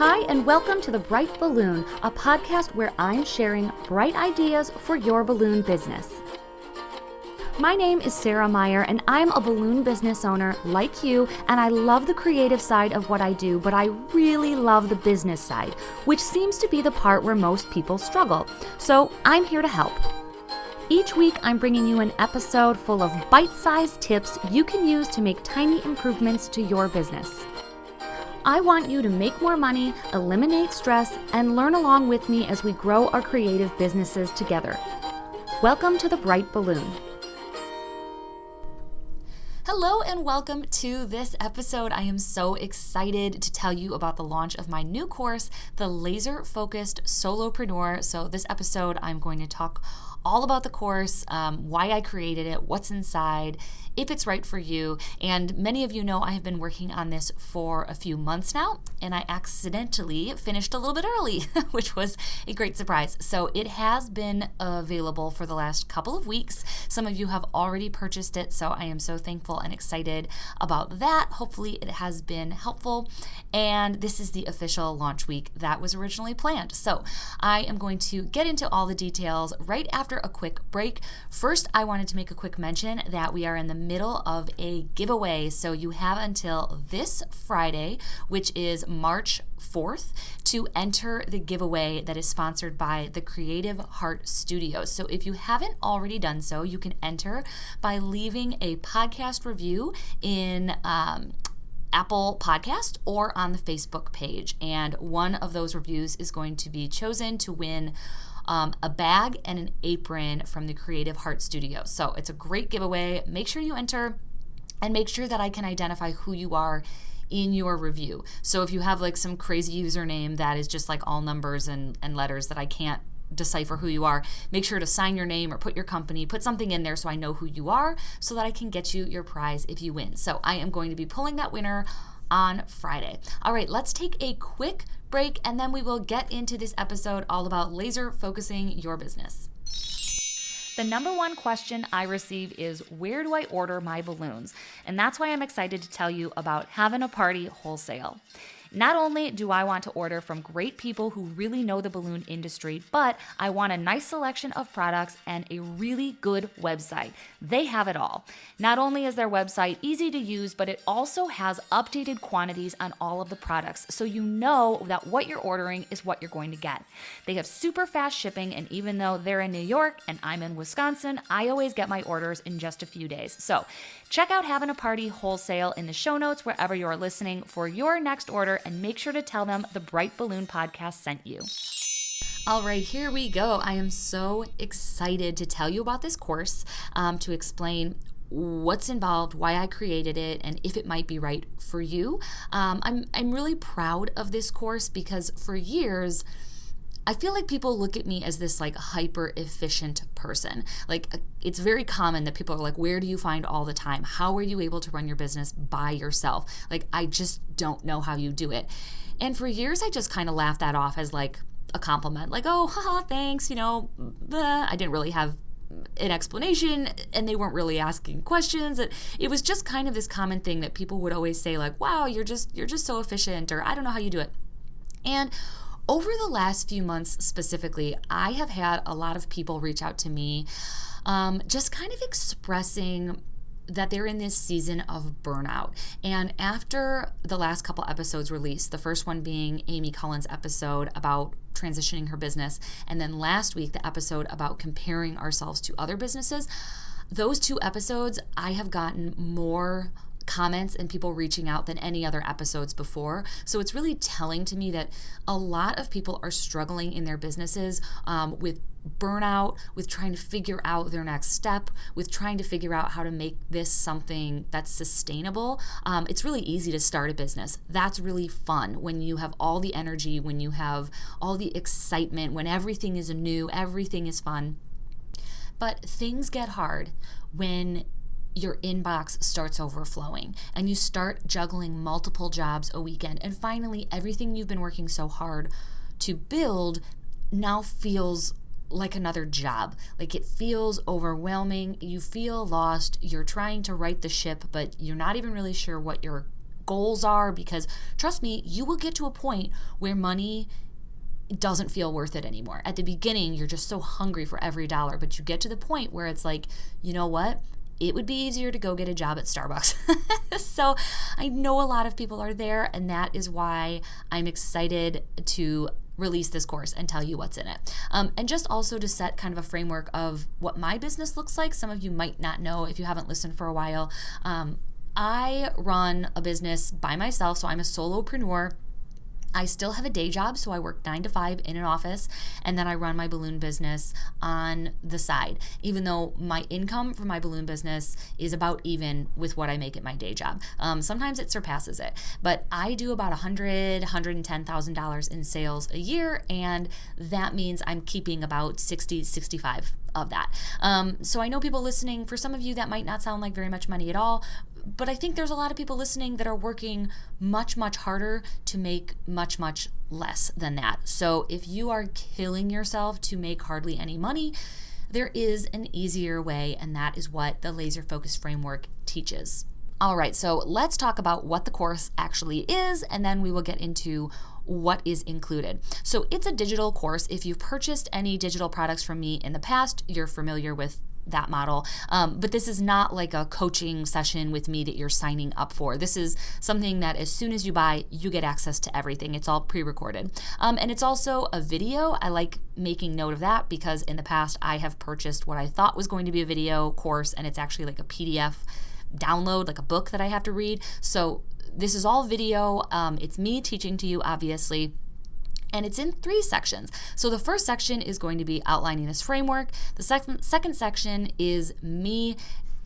Hi, and welcome to The Bright Balloon, a podcast where I'm sharing bright ideas for your balloon business. My name is Sarah Meyer, and I'm a balloon business owner like you, and I love the creative side of what I do, but I really love the business side, which seems to be the part where most people struggle. So I'm here to help. Each week, I'm bringing you an episode full of bite-sized tips you can use to make tiny improvements to your business. I want you to make more money, eliminate stress, and learn along with me as we grow our creative businesses together. Welcome to The Bright Balloon. Hello and welcome to this episode. I am so excited to tell you about the launch of my new course, the Laser Focused Solopreneur. So this episode, I'm going to talk all about the course, why I created it, what's inside, if it's right for you. And many of you know I have been working on this for a few months now, and I accidentally finished a little bit early, which was a great surprise. So it has been available for the last couple of weeks. Some of you have already purchased it, so I am so thankful and excited about that. Hopefully it has been helpful. And this is the official launch week that was originally planned. So I am going to get into all the details right after a quick break. First, I wanted to make a quick mention that we are in the middle of a giveaway. So you have until this Friday, which is March 4th, to enter the giveaway that is sponsored by the Creative Heart Studios. So if you haven't already done so, you can enter by leaving a podcast review in Apple Podcast or on the Facebook page. And one of those reviews is going to be chosen to win a bag and an apron from the Creative Heart Studio. So it's a great giveaway. Make sure you enter and make sure that I can identify who you are in your review. So if you have like some crazy username that is just like all numbers and letters that I can't decipher who you are, make sure to sign your name or put your company, put something in there so I know who you are so that I can get you your prize if you win. So I am going to be pulling that winner on Friday. All right, let's take a quick break and then we will get into this episode all about laser focusing your business. The number one question I receive is, where do I order my balloons? And that's why I'm excited to tell you about Having a Party Wholesale. Not only do I want to order from great people who really know the balloon industry, but I want a nice selection of products and a really good website. They have it all. Not only is their website easy to use, but it also has updated quantities on all of the products, so you know that what you're ordering is what you're going to get. They have super fast shipping, and even though they're in New York and I'm in Wisconsin, I always get my orders in just a few days. So check out Having a Party Wholesale in the show notes wherever you're listening for your next order, and make sure to tell them the Bright Balloon Podcast sent you. All right, here we go. I am so excited to tell you about this course, to explain what's involved, why I created it, and if it might be right for you. I'm really proud of this course because for years, I feel like people look at me as this like hyper efficient person. Like it's very common that people are like, where do you find all the time? How are you able to run your business by yourself? Like, I just don't know how you do it. And for years, I just kind of laughed that off as like a compliment. Like, oh, haha, thanks. You know, I didn't really have an explanation and they weren't really asking questions. It was just kind of this common thing that people would always say like, wow, you're just so efficient, or I don't know how you do it. And over the last few months specifically, I have had a lot of people reach out to me, just kind of expressing that they're in this season of burnout. And after the last couple episodes released, the first one being Amy Cullen's episode about transitioning her business, and then last week, the episode about comparing ourselves to other businesses, those two episodes, I have gotten more comments and people reaching out than any other episodes before. So it's really telling to me that a lot of people are struggling in their businesses with burnout, with trying to figure out their next step, with trying to figure out how to make this something that's sustainable. It's really easy to start a business. That's really fun when you have all the energy, when you have all the excitement, when everything is new, everything is fun. But things get hard when your inbox starts overflowing and you start juggling multiple jobs a weekend, and finally everything you've been working so hard to build now feels like another job. Like it feels overwhelming. You feel lost. You're trying to right the ship, but you're not even really sure what you're goals are, because trust me, you will get to a point where money doesn't feel worth it anymore. At the beginning, you're just so hungry for every dollar, but you get to the point where it's like, you know what? It would be easier to go get a job at Starbucks. So I know a lot of people are there, and that is why I'm excited to release this course and tell you what's in it. And just also to set kind of a framework of what my business looks like. Some of you might not know if you haven't listened for a while. I run a business by myself, so I'm a solopreneur. I still have a day job, so I work 9 to 5 in an office, and then I run my balloon business on the side, even though my income from my balloon business is about even with what I make at my day job. Sometimes it surpasses it, but I do about $110,000 in sales a year, and that means I'm keeping about 65 of that. So I know people listening, for some of you that might not sound like very much money at all, but I think there's a lot of people listening that are working much, much harder to make much, much less than that. So if you are killing yourself to make hardly any money, there is an easier way, and that is what the Laser Focused Framework teaches. All right, so let's talk about what the course actually is, and then we will get into what is included. So it's a digital course. If you've purchased any digital products from me in the past, you're familiar with that model. But this is not like a coaching session with me that you're signing up for. This is something that as soon as you buy, you get access to everything. It's all pre-recorded. And it's also a video. I like making note of that because in the past, I have purchased what I thought was going to be a video course, and it's actually like a PDF download, like a book that I have to read. So this is all video. It's me teaching to you, obviously. And it's in 3 sections. So the first section is going to be outlining this framework. The second section is me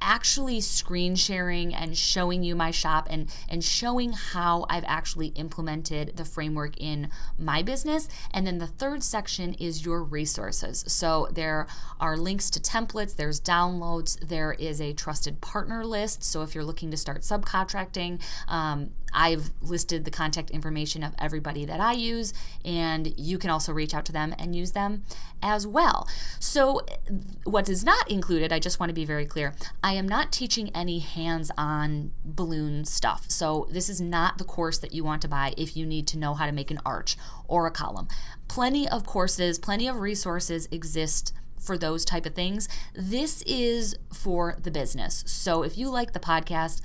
actually screen sharing and showing you my shop and showing how I've actually implemented the framework in my business. And then the third section is your resources. So there are links to templates, there's downloads, there is a trusted partner list. So if you're looking to start subcontracting, I've listed the contact information of everybody that I use, and you can also reach out to them and use them as well. So what is not included, I just want to be very clear, I am not teaching any hands-on balloon stuff. So this is not the course that you want to buy if you need to know how to make an arch or a column. Plenty of courses, plenty of resources exist for those type of things. This is for the business. So if you like the podcast,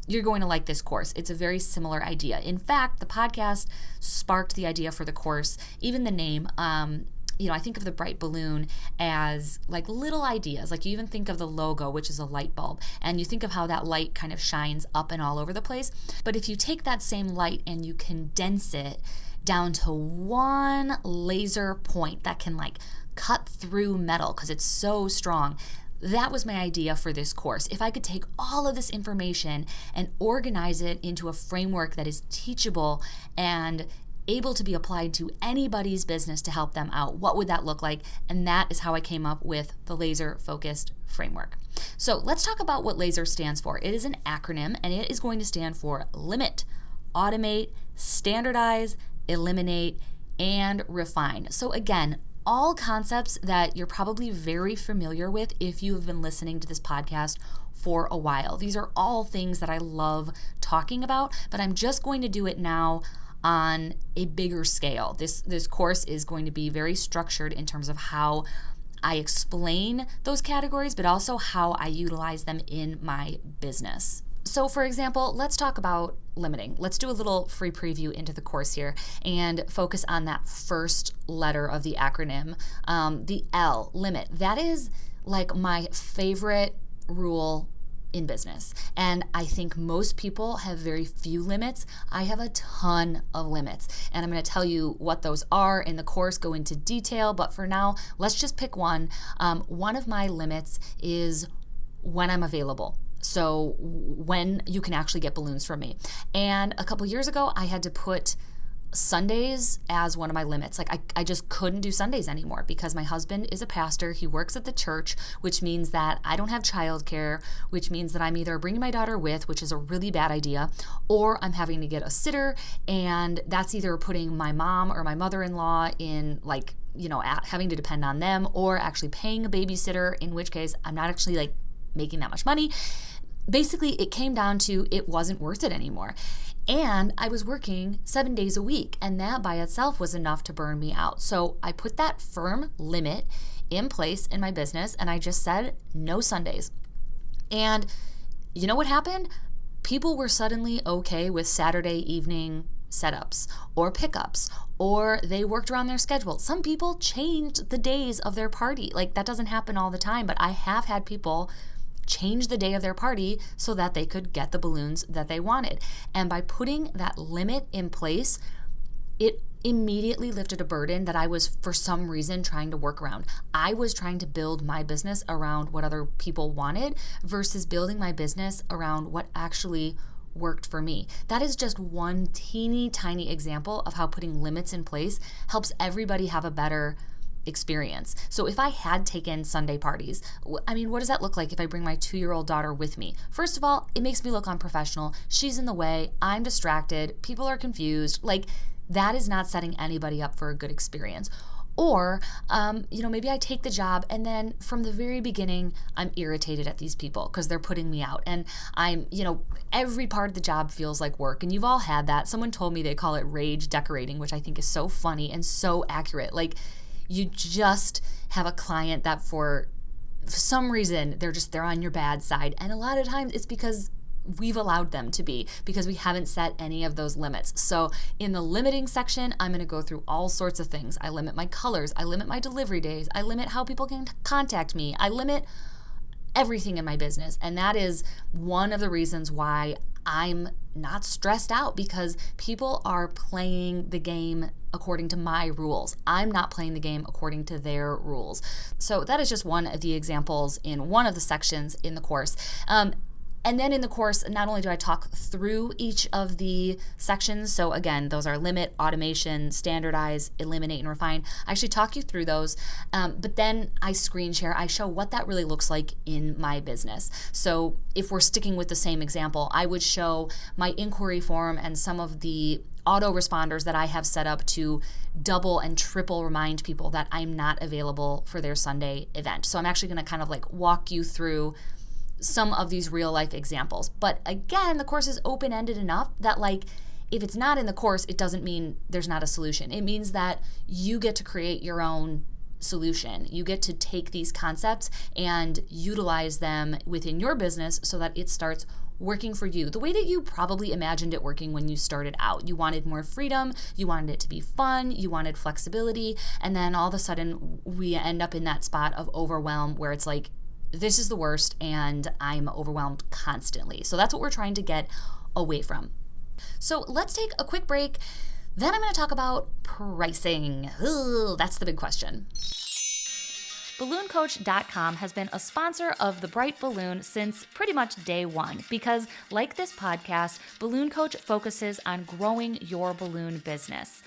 you're going to like this course. It's a very similar idea. In fact, the podcast sparked the idea for the course, even the name. I think of the bright balloon as like little ideas. Like you even think of the logo, which is a light bulb, and you think of how that light kind of shines up and all over the place. But if you take that same light and you condense it down to one laser point that can like cut through metal because it's so strong, that was my idea for this course. If I could take all of this information and organize it into a framework that is teachable and able to be applied to anybody's business to help them out, what would that look like? And that is how I came up with the Laser Focused Framework. So let's talk about what LASER stands for. It is an acronym, and it is going to stand for Limit, Automate, Standardize, Eliminate, and Refine. So again, all concepts that you're probably very familiar with if you have been listening to this podcast for a while. These are all things that I love talking about, but I'm just going to do it now on a bigger scale. This course is going to be very structured in terms of how I explain those categories, but also how I utilize them in my business. So for example, let's talk about limiting. Let's do a little free preview into the course here and focus on that first letter of the acronym, the L, limit. That is like my favorite rule in business. And I think most people have very few limits. I have a ton of limits, and I'm going to tell you what those are in the course, go into detail, but for now, let's just pick one. One of my limits is when I'm available. So when you can actually get balloons from me. And a couple years ago, I had to put Sundays as one of my limits. Like I just couldn't do Sundays anymore because my husband is a pastor. He works at the church, which means that I don't have childcare, which means that I'm either bringing my daughter with, which is a really bad idea, or I'm having to get a sitter. And that's either putting my mom or my mother-in-law in having to depend on them, or actually paying a babysitter, in which case I'm not actually making that much money. basically it came down to it wasn't worth it anymore. And I was working 7 days a week, and that by itself was enough to burn me out. So I put that firm limit in place in my business, and I just said no Sundays. And you know what happened? People were suddenly okay with Saturday evening setups or pickups, or they worked around their schedule. Some people changed the days of their party. Like, that doesn't happen all the time, but I have had people change the day of their party so that they could get the balloons that they wanted. And by putting that limit in place, it immediately lifted a burden that I was, for some reason, trying to work around. I was trying to build my business around what other people wanted versus building my business around what actually worked for me. That is just one teeny tiny example of how putting limits in place helps everybody have a better experience. So if I had taken Sunday parties, I mean, what does that look like if I bring my 2-year-old daughter with me? First of all, it makes me look unprofessional. She's in the way. I'm distracted. People are confused. Like, that is not setting anybody up for a good experience. Or, maybe I take the job and then from the very beginning, I'm irritated at these people because they're putting me out. And I'm, every part of the job feels like work. And you've all had that. Someone told me they call it rage decorating, which I think is so funny and so accurate. Like, you just have a client that for some reason, they're on your bad side. And a lot of times it's because we've allowed them to be, because we haven't set any of those limits. So in the limiting section, I'm going to go through all sorts of things. I limit my colors. I limit my delivery days. I limit how people can contact me. I limit everything in my business. And that is one of the reasons why I'm not stressed out, because people are playing the game according to my rules. I'm not playing the game according to their rules. So that is just one of the examples in one of the sections in the course. And then in the course, not only do I talk through each of the sections, so again, those are limit, automation, standardize, eliminate, and refine. I actually talk you through those, but then I screen share. I show what that really looks like in my business. So if we're sticking with the same example, I would show my inquiry form and some of the autoresponders that I have set up to double and triple remind people that I'm not available for their Sunday event. So I'm actually going to kind of like walk you through some of these real life examples. But again, the course is open-ended enough that like, if it's not in the course, it doesn't mean there's not a solution. It means that you get to create your own solution. You get to take these concepts and utilize them within your business so that it starts working for you the way that you probably imagined it working when you started out. You wanted more freedom, you wanted it to be fun, you wanted flexibility, and then all of a sudden we end up in that spot of overwhelm where it's like, this is the worst and I'm overwhelmed constantly. So that's what we're trying to get away from. So let's take a quick break. Then I'm going to talk about pricing. Ooh, that's the big question. BalloonCoach.com has been a sponsor of The Bright Balloon since pretty much day one because, like this podcast, Balloon Coach focuses on growing your balloon business.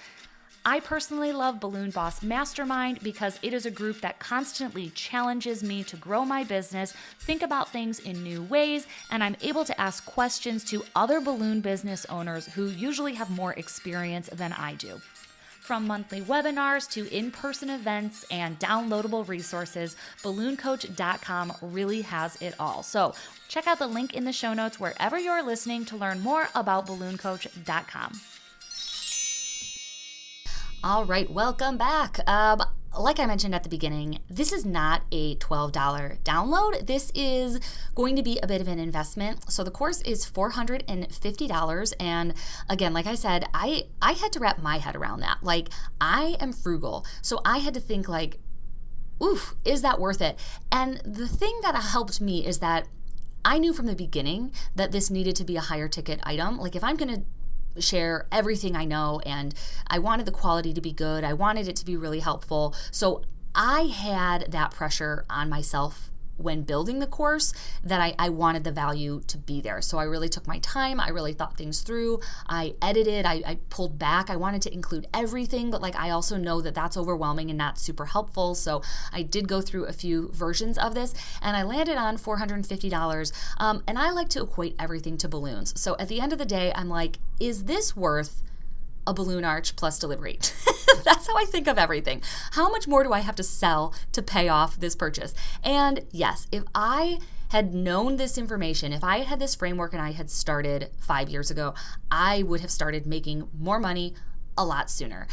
I personally love Balloon Boss Mastermind because it is a group that constantly challenges me to grow my business, think about things in new ways, and I'm able to ask questions to other balloon business owners who usually have more experience than I do. From monthly webinars to in-person events and downloadable resources, BalloonCoach.com really has it all. So check out the link in the show notes wherever you're listening to learn more about BalloonCoach.com. All right, welcome back. Like I mentioned at the beginning, this is not a $12 download. This is going to be a bit of an investment. So the course is $450. And again, like I said, I had to wrap my head around that. Like, I am frugal. So I had to think like, oof, is that worth it? And the thing that helped me is that I knew from the beginning that this needed to be a higher ticket item. Like, if I'm going to share everything I know, and I wanted the quality to be good, I wanted it to be really helpful. So I had that pressure on myself when building the course that I wanted the value to be there. So I really took my time. I really thought things through. I edited, I pulled back. I wanted to include everything, but like, I also know that that's overwhelming and not super helpful. So I did go through a few versions of this and I landed on $450. And I like to equate everything to balloons. So at the end of the day, I'm like, is this worth a balloon arch plus delivery? That's how I think of everything. How much more do I have to sell to pay off this purchase? And yes, if I had known this information, if I had this framework and I had started 5 years ago, I would have started making more money a lot sooner,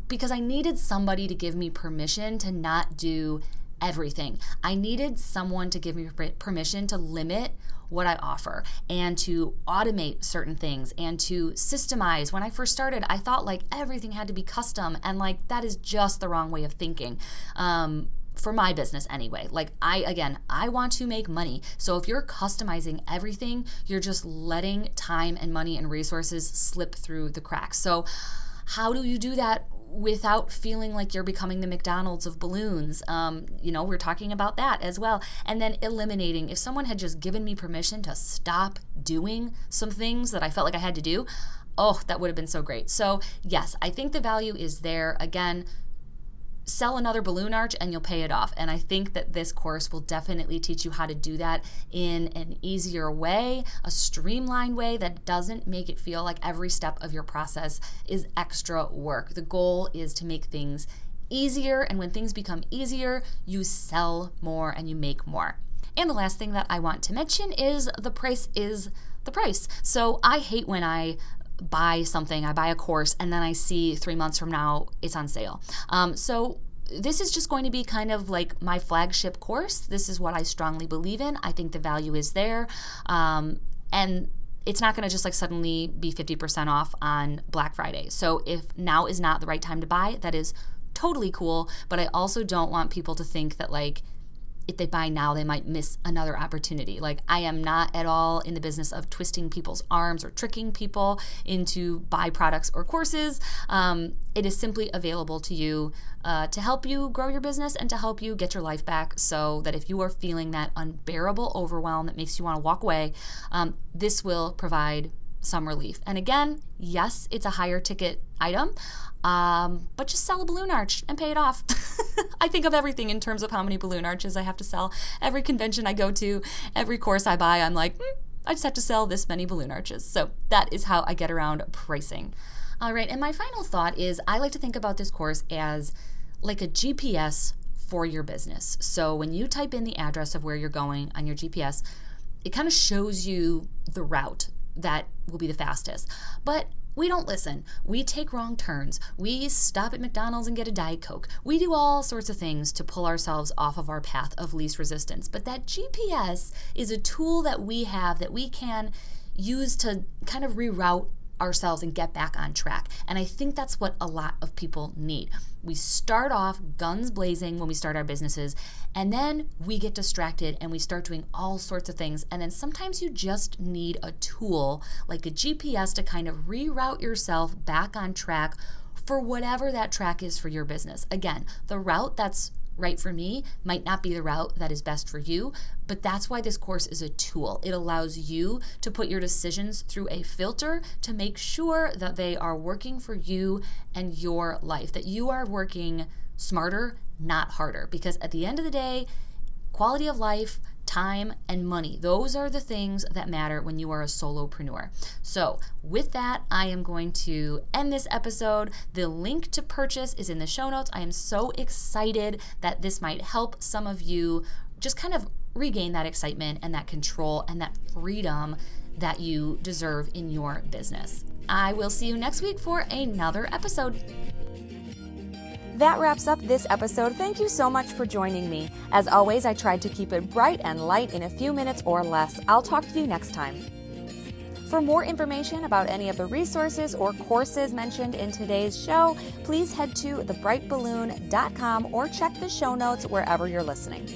because I needed somebody to give me permission to not do everything. I needed someone to give me permission to limit what I offer and to automate certain things and to systemize. When I first started, I thought like everything had to be custom, and like that is just the wrong way of thinking. For my business anyway. Like I want to make money. So if you're customizing everything, you're just letting time and money and resources slip through the cracks. So how do you do that without feeling like you're becoming the McDonald's of balloons? We're talking about that as well. And then eliminating, if someone had just given me permission to stop doing some things that I felt like I had to do, that would have been so great. So yes, I think the value is there. Again, sell another balloon arch and you'll pay it off. And I think that this course will definitely teach you how to do that in an easier way, a streamlined way that doesn't make it feel like every step of your process is extra work. The goal is to make things easier, and when things become easier, you sell more and you make more. And the last thing that I want to mention is the price is the price. So I hate when I buy something, I buy a course, and then I see 3 months from now it's on sale. So this is just going to be kind of like my flagship course. This is what I strongly believe in. I think the value is there. And it's not going to just like suddenly be 50% off on Black Friday. So if now is not the right time to buy, that is totally cool. But I also don't want people to think that like if they buy now, they might miss another opportunity. Like I am not at all in the business of twisting people's arms or tricking people into buy products or courses. It is simply available to you to help you grow your business and to help you get your life back, so that if you are feeling that unbearable overwhelm that makes you want to walk away, this will provide some relief. And again, yes, it's a higher ticket item, but just sell a balloon arch and pay it off. I think of everything in terms of how many balloon arches I have to sell. Every convention I go to, every course I buy, I'm like, I just have to sell this many balloon arches. So that is how I get around pricing. All right, and my final thought is I like to think about this course as like a GPS for your business. So when you type in the address of where you're going on your GPS, it kind of shows you the route that will be the fastest. But we don't listen. We take wrong turns. We stop at McDonald's and get a Diet Coke. We do all sorts of things to pull ourselves off of our path of least resistance. But that GPS is a tool that we have that we can use to kind of reroute ourselves and get back on track. And I think that's what a lot of people need. We start off guns blazing when we start our businesses, and then we get distracted and we start doing all sorts of things. And then sometimes you just need a tool like a GPS to kind of reroute yourself back on track for whatever that track is for your business. Again, the route that's right for me might not be the route that is best for you, but that's why this course is a tool. It allows you to put your decisions through a filter to make sure that they are working for you and your life, that you are working smarter, not harder. Because at the end of the day, quality of life, time, and money, those are the things that matter when you are a solopreneur. So with that, I am going to end this episode. The link to purchase is in the show notes. I am so excited that this might help some of you just kind of regain that excitement and that control and that freedom that you deserve in your business. I will see you next week for another episode. That wraps up this episode. Thank you so much for joining me. As always, I tried to keep it bright and light in a few minutes or less. I'll talk to you next time. For more information about any of the resources or courses mentioned in today's show, please head to thebrightballoon.com or check the show notes wherever you're listening.